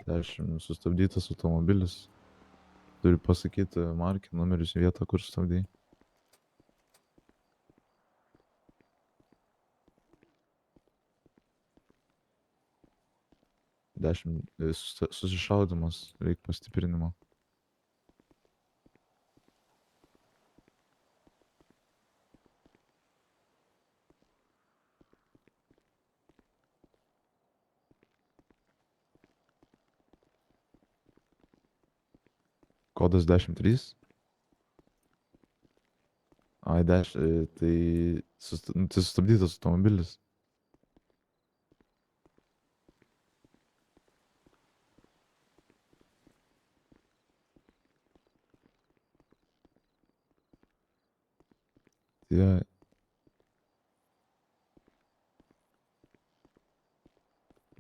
10 sustabdytas automobilis. Turi pasakyti markę, numerius, vietą, kur stabdai. 10 susišaudimas, reikia pastiprinimo. Kodas 10-3. Ai, 10, tai sustabdytas automobilis. Tie,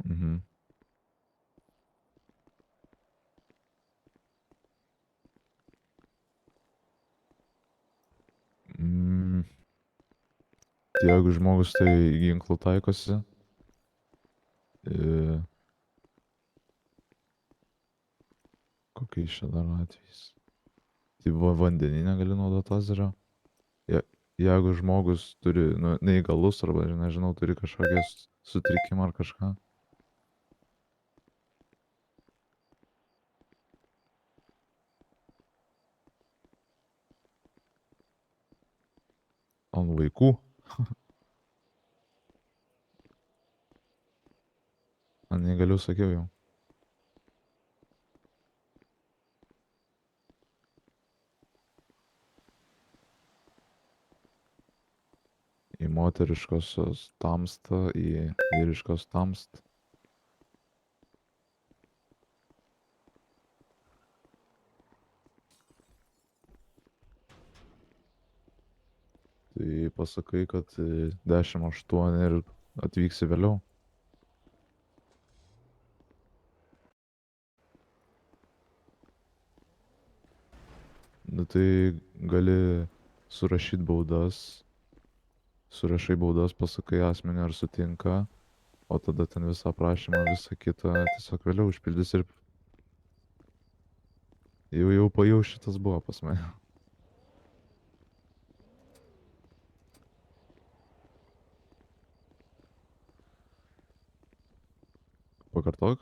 mhm. Mm, tai jeigu žmogus tai ginklų taikosi, e, kokiais čia dar atvejais? Tai vandenį negali naudoti lazerio. Je, jeigu žmogus turi, nu, neįgalus arba, nežinau, turi kažkokią sutrikimą ar kažką. Ant vaikų. Ant neįgalių sakiau jau. Į moteriškosios tamstą, į vyriškos tamstą. Tai pasakai, kad 10-8 ir atvyksi vėliau. Nu tai gali surašyti baudas, surašai baudas, pasakai asmenį ar sutinka, o tada ten visą aprašymą, visą kitą tiesiog vėliau užpildys ir jau šitas buvo pas mane. Pakartok.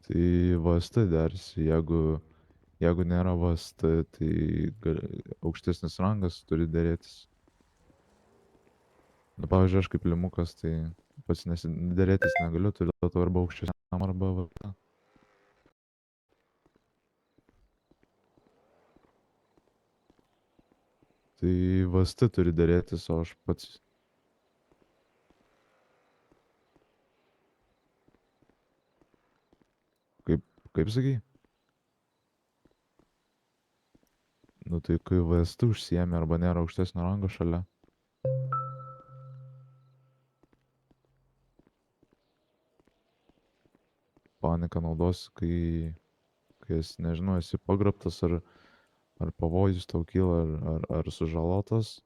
Tai VST dersi, jeigu nėra VST, tai aukštesnis rangas turi dėrėtis. Nu, pavyzdžiui, aš kaip limukas, tai pats dėrėtis negaliu, turiu to arba aukštesniam arba VST. Tai VST turi dėrėtis, o aš pats. Kaip sakai? Nu tai kai VST užsiemi arba nėra aukštesnio rango šalia. Paniką naudosi, kai esi, nežinau, esi pagrabtas ar pavojus tau kyla, ar sužalotas.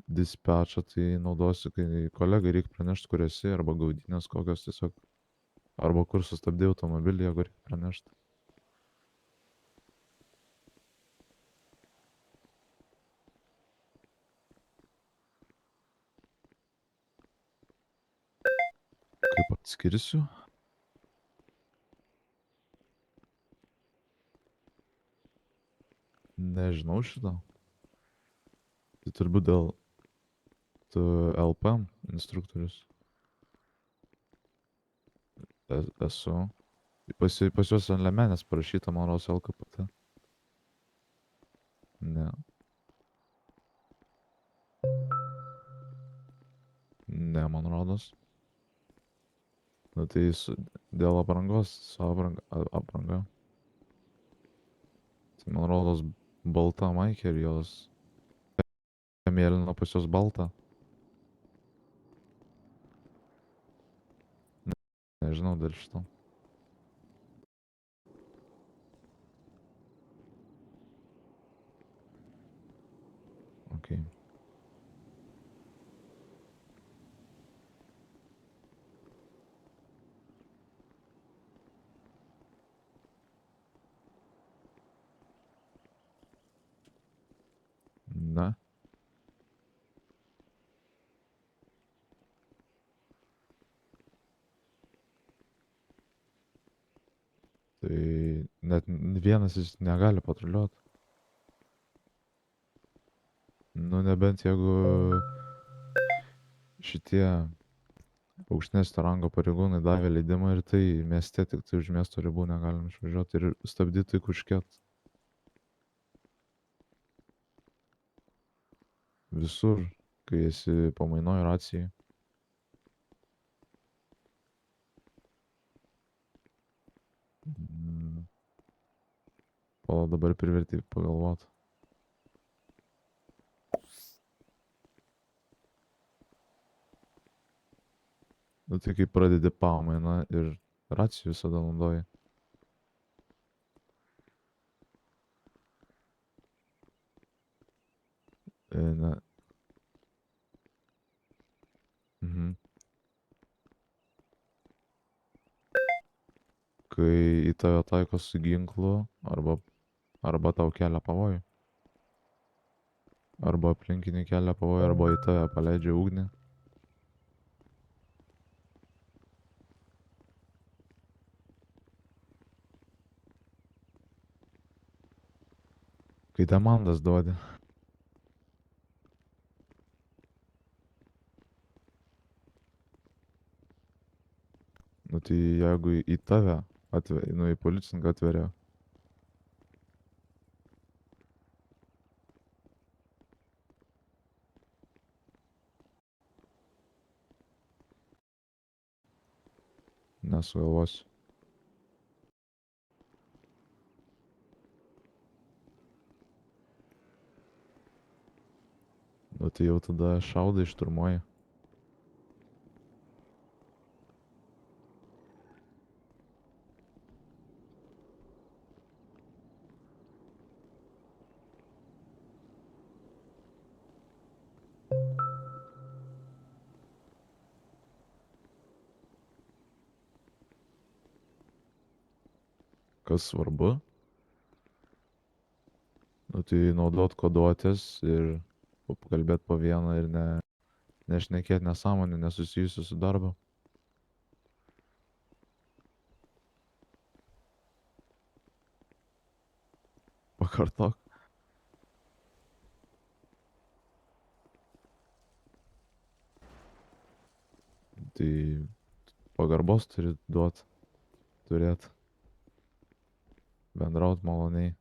Dispečą tai naudosi, kai kolegai reikia pranešti, kur esi, arba gaudynės kokios tiesiog, arba kur sustabdė automobilį, jeigu reikia pranešti. Kaip atskirsiu? Nežinau šito. Tai turbūt dėl tu LPM instruktorius. Esu. Pas juos ant lemenės parašyta, man rodos, LKPT. Ne. Ne, man rodos. Nu tai dėl aprangos, su apranga. Tai man rodos balta maikė ir jos mėlyna pas jos balta. Nežinau dėl šito. Okay. Tai net vienas jis negali patruliuoti. Nu, nebent jeigu šitie aukštesnio rango pareigūnai davė leidimą ir tai mieste tik tai už miesto ribų negalim išvažiuoti ir stabdyti tik užket. Visur, kai esi pamainoj racijai. Mm, o dabar privertė pagalvoti. Nu tai kai pradedi pamainą ir racijų visada naudoji. Ne. Mhm. Kai į tave taiko su ginklu arba tau kelia pavojų. Arba aplinkiniai kelia pavojų, arba į tave paleidžia ugnį. Kai demandas duodi. Nu tai jeigu į tave atveria, nu į policininką atveria, nesugalvosiu. Nu tai jau tada šaudai šturmuoji. Kas svarbu, nu tai naudot koduotės ir kalbėt po vieną ir nešnekėt nesąmonių nesusijusių su darbu. Pakartok. Tai pagarbos turi duot, turėt, bendraut maloniai.